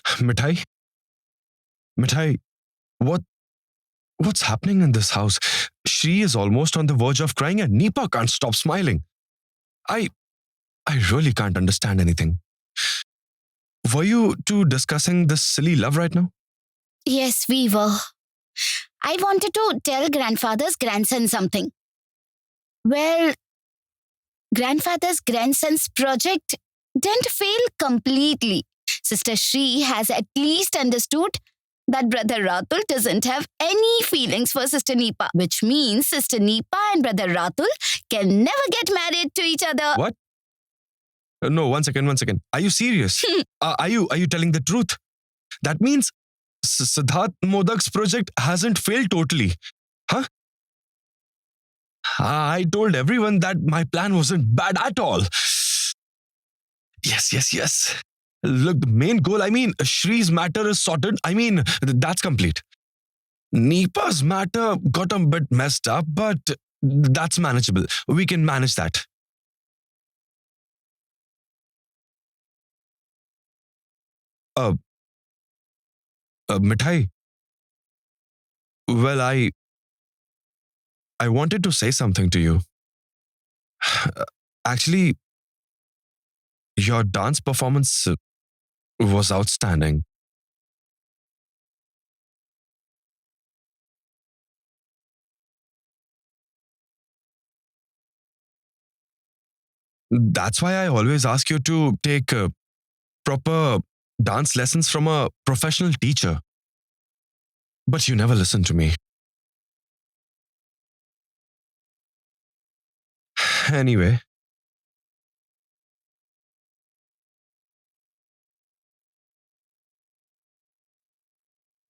Mithai, Mithai, what's happening in this house? Shri is almost on the verge of crying and Nipa can't stop smiling. I really can't understand anything. Were you two discussing this silly love right now? Yes, we were. I wanted to tell grandfather's grandson something. Well, grandfather's grandson's project didn't fail completely. Sister Shri has at least understood that Brother Ratul doesn't have any feelings for Sister Nipa, which means Sister Nipa and Brother Ratul can never get married to each other. What? No, one second. Are you serious? Are you telling the truth? That means Siddharth Modak's project hasn't failed totally. Huh? I told everyone that my plan wasn't bad at all. Yes. Look, the main goal, Shri's matter is sorted. That's complete. Nipa's matter got a bit messed up, but that's manageable. We can manage that. Mithai. Well, I wanted to say something to you. Actually, your dance performance was outstanding. That's why I always ask you to take proper dance lessons from a professional teacher. But you never listen to me. Anyway.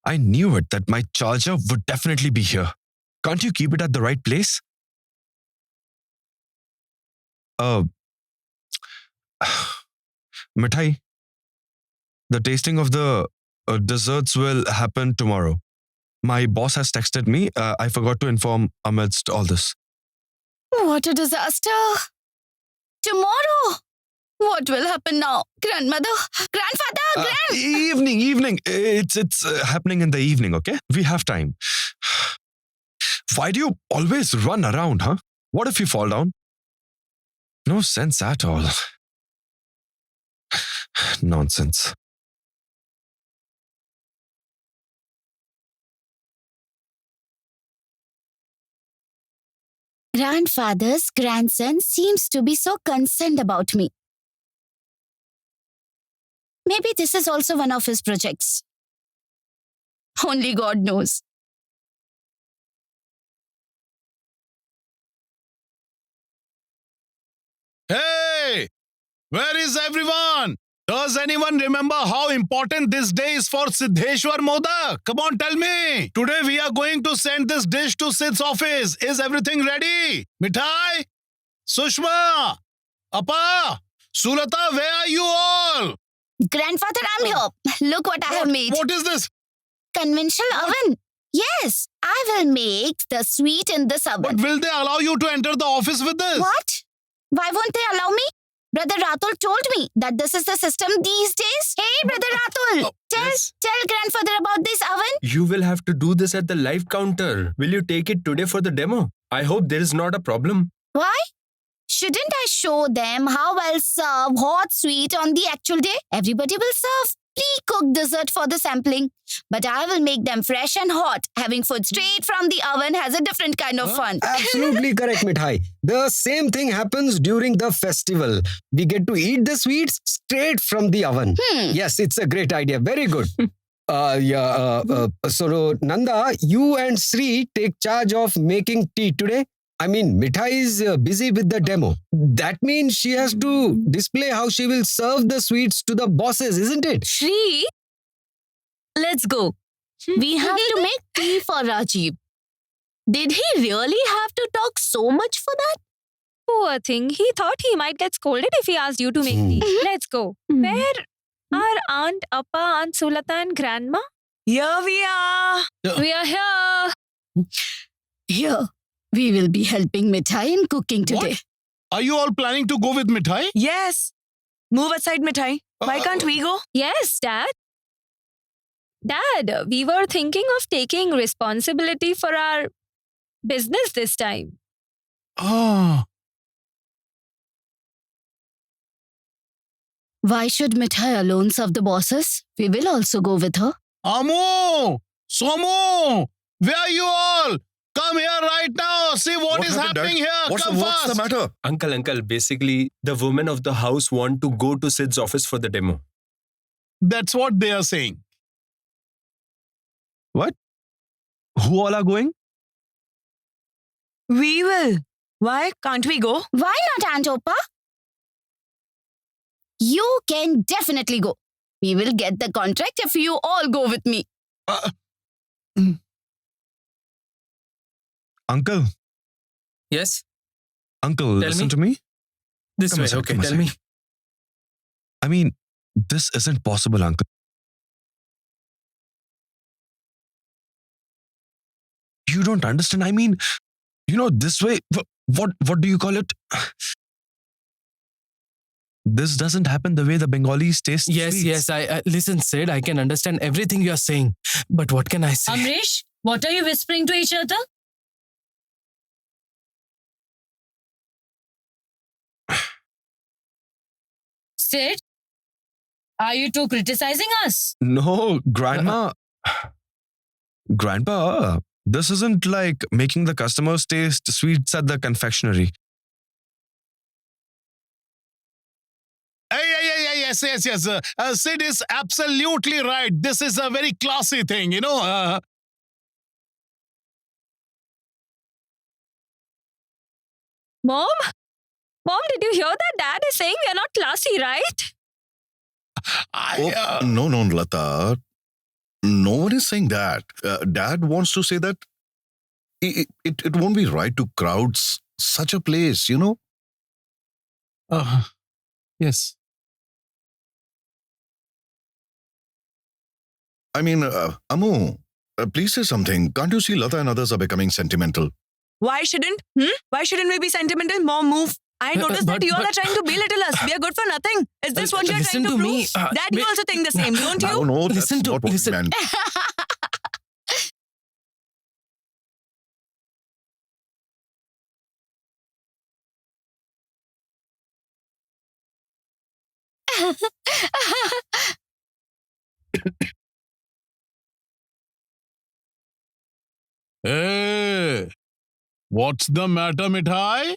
I knew it that my charger would definitely be here. Can't you keep it at the right place? Mithai, the tasting of the desserts will happen tomorrow. My boss has texted me. I forgot to inform amidst all this. What a disaster! Tomorrow! What will happen now? Grandmother? Grandfather? Evening. It's happening in the evening, okay? We have time. Why do you always run around, huh? What if you fall down? No sense at all. Nonsense. Grandfather's grandson seems to be so concerned about me. Maybe this is also one of his projects. Only God knows. Hey! Where is everyone? Does anyone remember how important this day is for Siddheshwar Modak? Come on, tell me. Today we are going to send this dish to Sid's office. Is everything ready? Mithai? Sushma? Appa? Sulata, where are you all? Grandfather, I'm here. Look what I have made. What is this? Conventional oven. Yes, I will make the sweet in this oven. But will they allow you to enter the office with this? What? Why won't they allow me? Brother Ratul told me that this is the system these days. Hey, Brother Ratul, tell grandfather about this oven. You will have to do this at the live counter. Will you take it today for the demo? I hope there is not a problem. Why? Shouldn't I show them how I'll serve hot sweet on the actual day? Everybody will serve pre-cooked dessert for the sampling. But I will make them fresh and hot. Having food straight from the oven has a different kind of fun. Absolutely correct, Mithai. The same thing happens during the festival. We get to eat the sweets straight from the oven. Yes, it's a great idea. Very good. So Nanda, you and Sri take charge of making tea today. Mithai is busy with the demo. That means she has to display how she will serve the sweets to the bosses, isn't it? Shri, let's go. We have to make tea for Rajiv. Did he really have to talk so much for that? Poor thing. He thought he might get scolded if he asked you to make tea. Let's go. Where are Aunt Appa, Aunt Sulata and Grandma? Here we are. We are here. Here, we will be helping Mithai in cooking today. What? Are you all planning to go with Mithai? Yes. Move aside, Mithai. Why can't we go? Yes, Dad. Dad, we were thinking of taking responsibility for our business this time. Oh, Why should Mithai alone serve the bosses? We will also go with her. Amu! Somu! Where are you all? Come here right now. See what is happened, happening here. What's Come the fast. matter? Uncle, basically, the women of the house want to go to Sid's office for the demo. That's what they are saying. Who all are going? We will. Why can't we go? Why not, Aunt Opa? You can definitely go. We will get the contract if you all go with me. Uncle, Yes? uncle, Tell listen me. to me. This Come way. aside, Okay, come tell aside. me. I mean, this isn't possible, uncle. You don't understand. I mean, this way. What do you call it? This doesn't happen the way the Bengalis taste sweets. Yes. I listen, Sid. I can understand everything you are saying, but what can I say? Amrish, what are you whispering to each other? Sid, are you two criticizing us? No, Grandma. Grandpa, this isn't like making the customers taste sweets at the confectionery. Yes. Sid is absolutely right. This is a very classy thing, Mom? Mom, did you hear that? Dad is saying we are not classy, right? No, Lata. No one is saying that. Dad wants to say that it won't be right to crowd such a place, Yes. I mean, Amu, please say something. Can't you see Lata and others are becoming sentimental? Why shouldn't? Why shouldn't we be sentimental? Mom, move. I noticed that you all are trying to belittle us. We are good for nothing. Is this what you're listen trying to to prove? me. Dad, you also think the same, don't you? No, that's Listen to- not what listen. we meant. Hey, what's the matter, Mithai?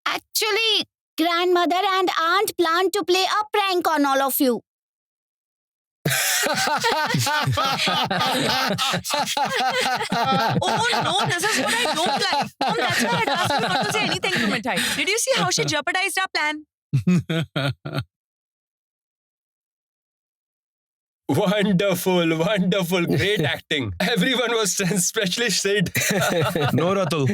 Actually, grandmother and aunt plan to play a prank on all of you. Oh no, this is what I don't like. Mom, that's why I asked you not to say anything to Mithai. Did you see how she jeopardized our plan? Wonderful. Great acting. Everyone was tense, especially Sid. No, Ratul.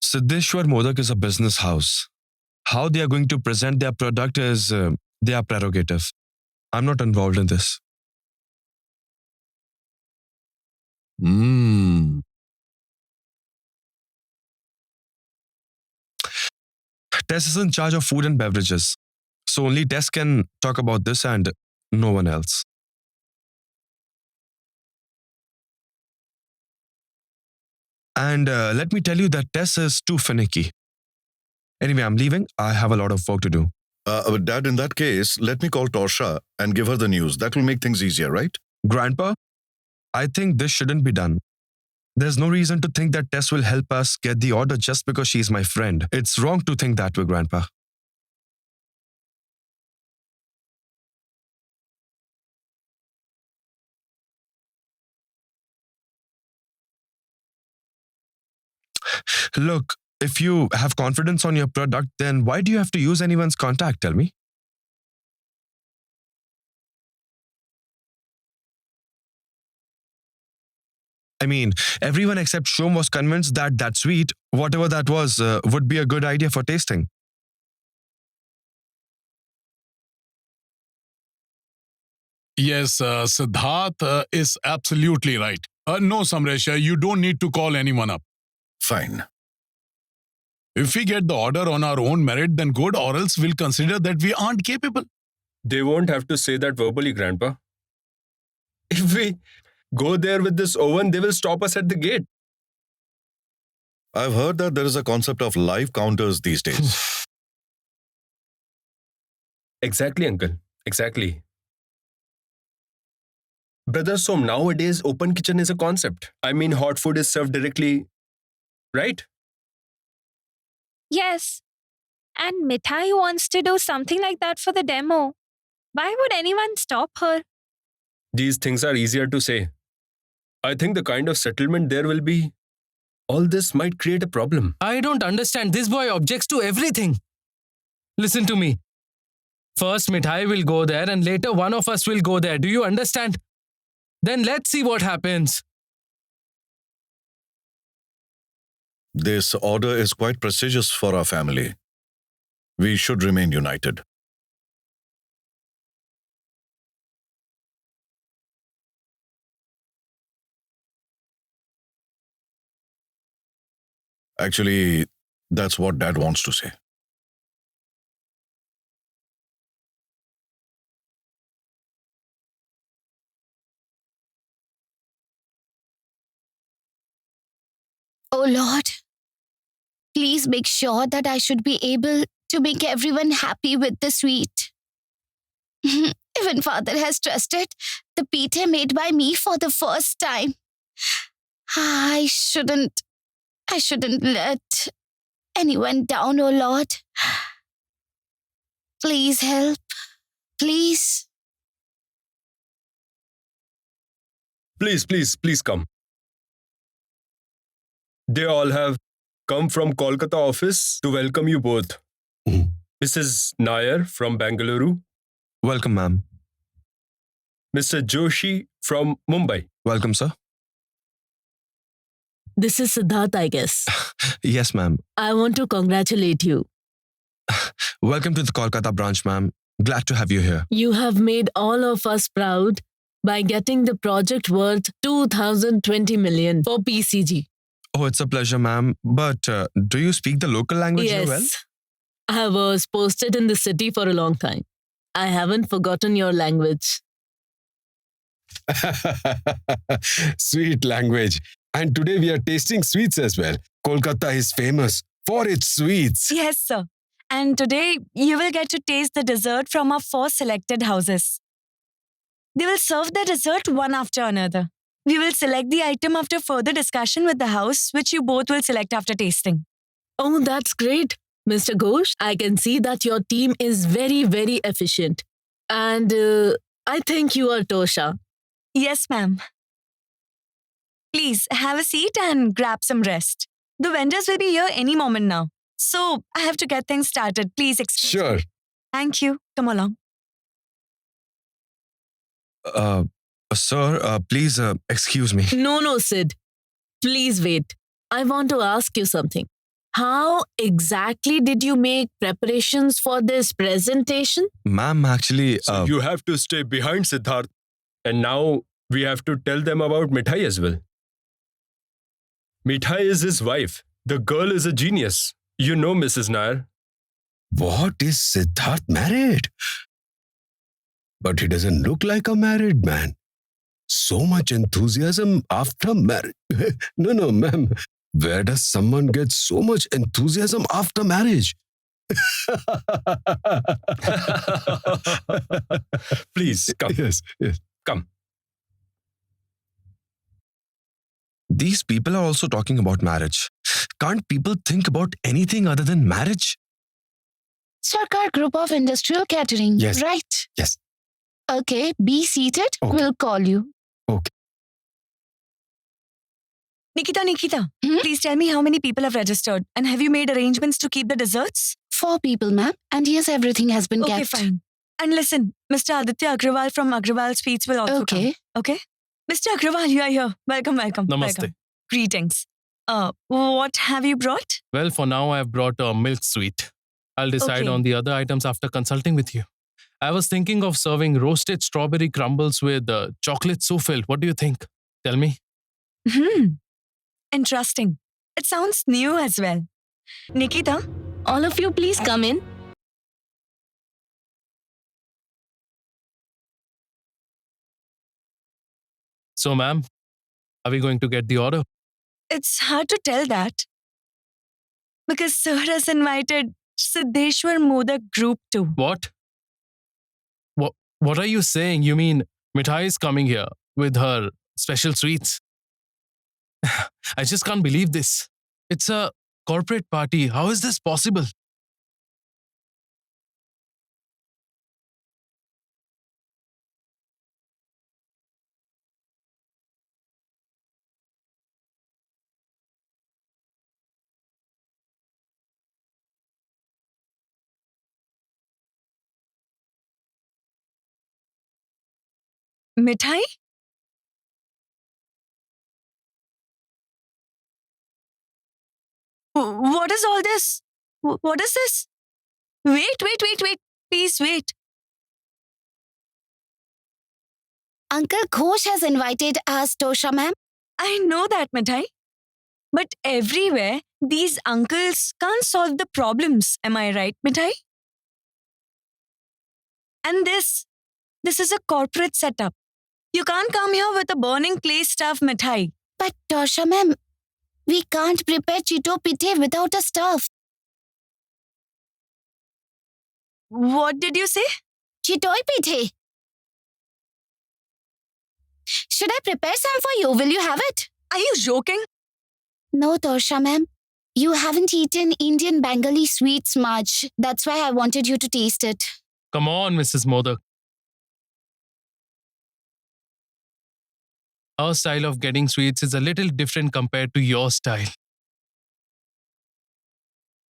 Siddheshwar Modak is a business house. How they are going to present their product is their prerogative. I'm not involved in this. Tess is in charge of food and beverages. So only Tess can talk about this and no one else. And let me tell you that Tess is too finicky. Anyway, I'm leaving. I have a lot of work to do. But Dad, in that case, let me call Torsha and give her the news. That will make things easier, right? Grandpa, I think this shouldn't be done. There's no reason to think that Tess will help us get the order just because she's my friend. It's wrong to think that way, Grandpa. Look, if you have confidence on your product, then why do you have to use anyone's contact? Tell me. I mean, everyone except Shom was convinced that that sweet, whatever that was, would be a good idea for tasting. Yes, Siddharth is absolutely right. No, Samresha, you don't need to call anyone up. Fine. If we get the order on our own merit, then good, or else we'll consider that we aren't capable. They won't have to say that verbally, Grandpa. If we go there with this oven, they will stop us at the gate. I've heard that there is a concept of live counters these days. Exactly, Uncle. Exactly. Brother, so nowadays open kitchen is a concept. I mean, hot food is served directly, right? Yes. And Mithai wants to do something like that for the demo. Why would anyone stop her? These things are easier to say. I think the kind of settlement there will be, all this might create a problem. I don't understand. This boy objects to everything. Listen to me. First, Mithai will go there and later one of us will go there. Do you understand? Then let's see what happens. This order is quite prestigious for our family. We should remain united. Actually, that's what Dad wants to say. Oh Lord, please make sure that I should be able to make everyone happy with the sweet. Even Father has trusted the pita made by me for the first time. I shouldn't let anyone down, oh Lord. Please help. Please. Please come. They all have come from Kolkata office to welcome you both. Mrs. Nair from Bengaluru, Welcome, ma'am. Mr. Joshi from Mumbai. Welcome, sir. This is Siddharth, I guess. Yes, ma'am. I want to congratulate you. Welcome to the Kolkata branch, ma'am. Glad to have you here. You have made all of us proud by getting the project worth 2020 million for PCG. Oh, it's a pleasure, ma'am. But do you speak the local language here well? Yes. I was posted in the city for a long time. I haven't forgotten your language. Sweet language. And today we are tasting sweets as well. Kolkata is famous for its sweets. Yes, sir. And today you will get to taste the dessert from our 4 selected houses. They will serve the dessert one after another. We will select the item after further discussion with the house, which you both will select after tasting. Oh, that's great. Mr. Ghosh, I can see that your team is very, very efficient. And I think you are Tosha. Yes, ma'am. Please have a seat and grab some rest. The vendors will be here any moment now. So I have to get things started. Please excuse me. Sure. Thank you. Come along. Sir, please excuse me. No, Sid. Please wait. I want to ask you something. How exactly did you make preparations for this presentation? Ma'am, actually, So you have to stay behind Siddharth. And now we have to tell them about Mithai as well. Mithai is his wife. The girl is a genius. You know, Mrs. Nair. What is Siddharth married? But he doesn't look like a married man. So much enthusiasm after marriage. No, ma'am. Where does someone get so much enthusiasm after marriage? Please, come. Yes. Come. these people are also talking about marriage. Can't people think about anything other than marriage? Sarkar Group of Industrial Catering. Yes. Right. Yes. Okay, be seated. Okay. We'll call you. Nikita, Hmm? please tell me how many people have registered and have you made arrangements to keep the desserts? 4 people, ma'am. And yes, everything has been Okay, kept. fine. And listen, Mr. Aditya Agrawal from Agrawal Sweets will also Okay. come. Okay? Mr. Agrawal, you are here. Welcome. Namaste. Welcome. Greetings. What have you brought? Well, for now, I've brought a milk sweet. I'll decide Okay. on the other items after consulting with you. I was thinking of serving roasted strawberry crumbles with chocolate souffle. What do you think? Tell me. Interesting. It sounds new as well. Nikita, All of you, please come in. So, ma'am, are we going to get the order? it's hard to tell that. Because Sir has invited Siddheshwar Modak Group too. What? What are you saying? You mean Mithai is coming here with her special sweets? I just can't believe this. It's a corporate party. How is this possible? Mithai? What is all this? What is this? Wait. Please wait. Uncle Ghosh has invited us, Tosha ma'am. I know that, Mithai. But everywhere, these uncles can't solve the problems. Am I right, Mithai? And this is a corporate setup. You can't come here with a burning clay stuff, Mithai. But Tosha ma'am, we can't prepare Chito Pithe without a stuff. What did you say? Chitoi Pithe. Should I prepare some for you? Will you have it? Are you joking? No, Tosha ma'am. You haven't eaten Indian Bengali sweets much. That's why I wanted you to taste it. Come on, Mrs. Modak. Our style of getting sweets is a little different compared to your style.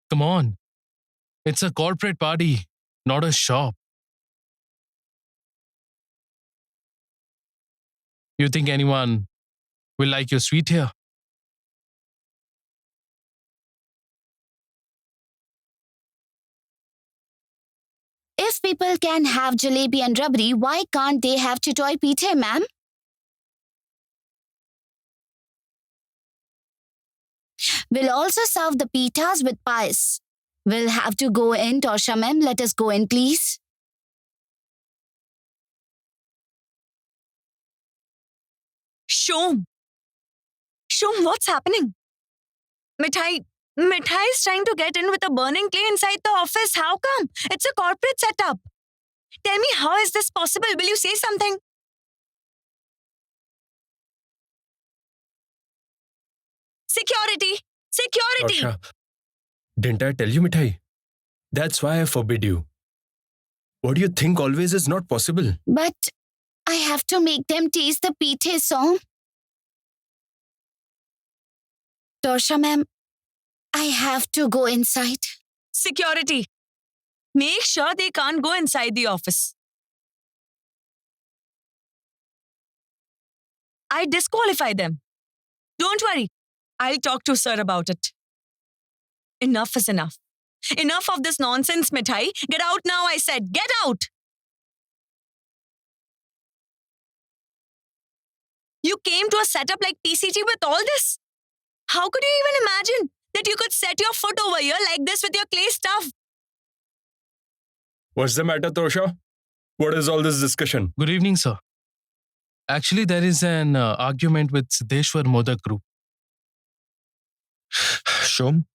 Come on. It's a corporate party, not a shop. You think anyone will like your sweet here? If people can have jalebi and rabri, why can't they have Chitoi Pithe, ma'am? We'll also serve the pitas with pies. We'll have to go in, Tosha ma'am. Let us go in, please. Shom, what's happening? Mithai is trying to get in with a burning clay inside the office. How come? It's a corporate setup. Tell me, how is this possible? Will you say something? Security! Tosha, didn't I tell you, Mithai? That's why I forbid you. What do you think always is not possible? But I have to make them taste the pithe song. Tosha ma'am, I have to go inside. Security! Make sure they can't go inside the office. I disqualify them. Don't worry. I'll talk to sir about it. Enough is enough. Enough of this nonsense, Mithai. Get out now, I said. Get out! You came to a setup like TCG with all this? How could you even imagine that you could set your foot over here like this with your clay stuff? What's the matter, Tosha? What is all this discussion? Good evening, sir. Actually, there is an argument with Siddheshwar Modak Group. Shom,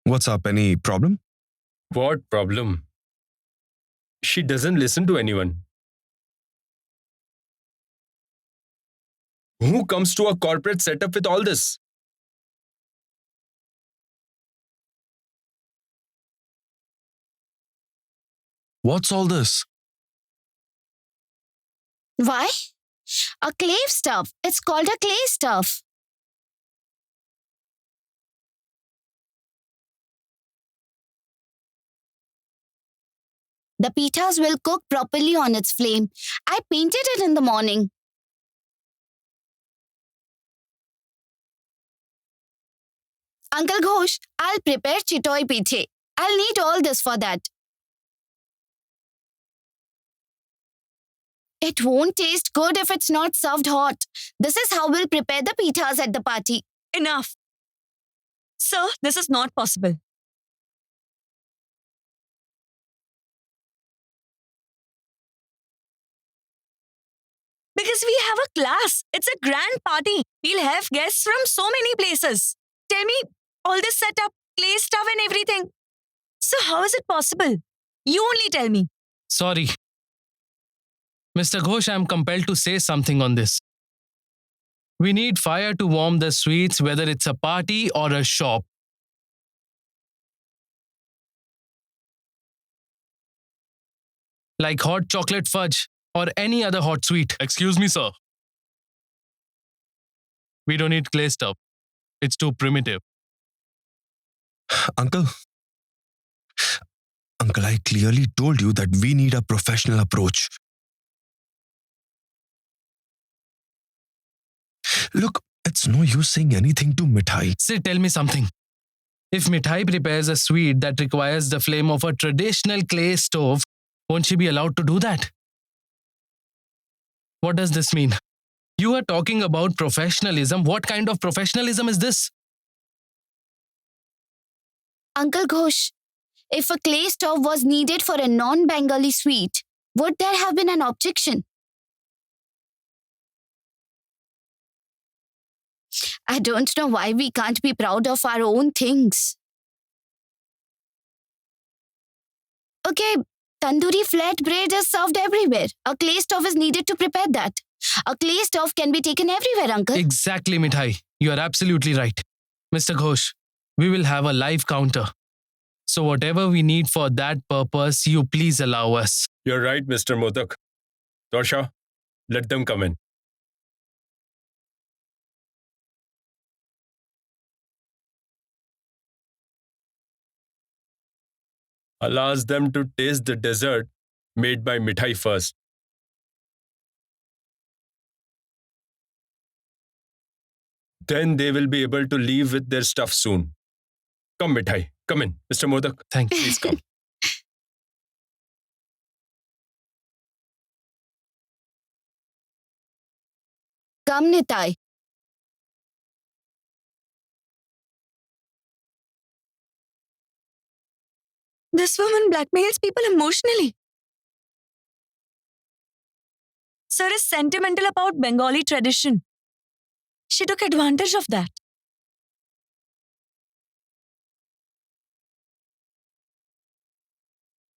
what's up? Any problem? What problem? She doesn't listen to anyone. Who comes to a corporate setup with all this? What's all this? Why? A clay stuff. It's called a clay stuff. The pitas will cook properly on its flame. I painted it in the morning. Uncle Ghosh, I'll prepare Chitoi Pithe. I'll need all this for that. It won't taste good if it's not served hot. This is how we'll prepare the pitas at the party. Enough. Sir, this is not possible. Because we have a class. It's a grand party. We'll have guests from so many places. Tell me, all this setup, clay stuff and everything. So how is it possible? You only tell me. Sorry. Mr. Ghosh, I am compelled to say something on this. We need fire to warm the sweets, whether it's a party or a shop. Like hot chocolate fudge or any other hot sweet. Excuse me, sir. We don't need clay stuff. It's too primitive. Uncle, I clearly told you that we need a professional approach. Look, it's no use saying anything to Mithai. Say, tell me something. If Mithai prepares a sweet that requires the flame of a traditional clay stove, won't she be allowed to do that? What does this mean? You are talking about professionalism. What kind of professionalism is this? Uncle Ghosh, if a clay stove was needed for a non-Bengali sweet, would there have been an objection? I don't know why we can't be proud of our own things. Okay, tandoori flatbread is served everywhere. A clay stove is needed to prepare that. A clay stove can be taken everywhere, Uncle. Exactly, Mithai. You are absolutely right. Mr. Ghosh, we will have a live counter. So whatever we need for that purpose, you please allow us. You're right, Mr. Modak. Torsha, let them come in. I'll ask them to taste the dessert made by Mithai first. Then they will be able to leave with their stuff soon. Come, Mithai. Come in. Mr. Modak, Thank you. please come. Come, Nitai. This woman blackmails people emotionally. Sir is sentimental about Bengali tradition. She took advantage of that.